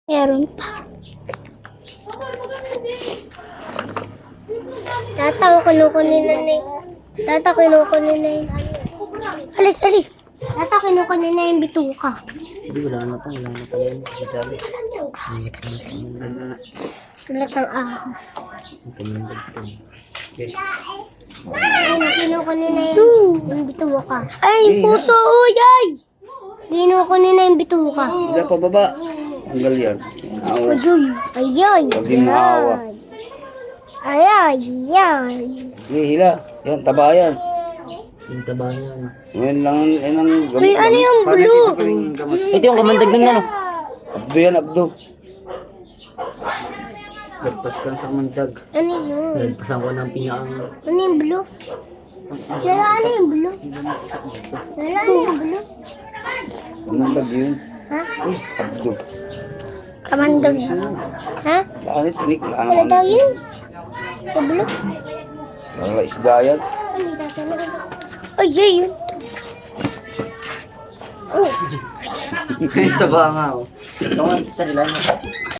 Meron pa. Tata, kinukunin na yun. Tata, kinukunin na yun. Alis, alis. Tata, kinukunin na yung bituka. Hindi, wala na pa yan. Kasi dali. Ulat ang ahas. Kamundag to. Ay, kinukunin na yung bituka. Ay, puso, uyay! Kinukunin na yung bituka. Wala pa baba. Hanggal yan. Awa. Ayay, Huwag din maawa. ayay, ayay. Sige, hila. Yan, taba yan. Yung taba yan. Ngayon lang, yan ang gamot. Ay, ano yung blue? Ito yung kamandag ng ano? Abdo yan, abdo. Lagpas ka sa kamandag. Ano yun? Lagpasan ko ng pinakang... Ano yung blue? Lala, ano yung blue? Lala, ano yung blue? Kamandag yun. Ha? Uy, abdo. Kamandog. Ha? Wala na, tinik. Wala Ano na. daw yun? Yung blue? Wala isda yan. Ay, yun. Ito ba nga? Ito nga, isda nila.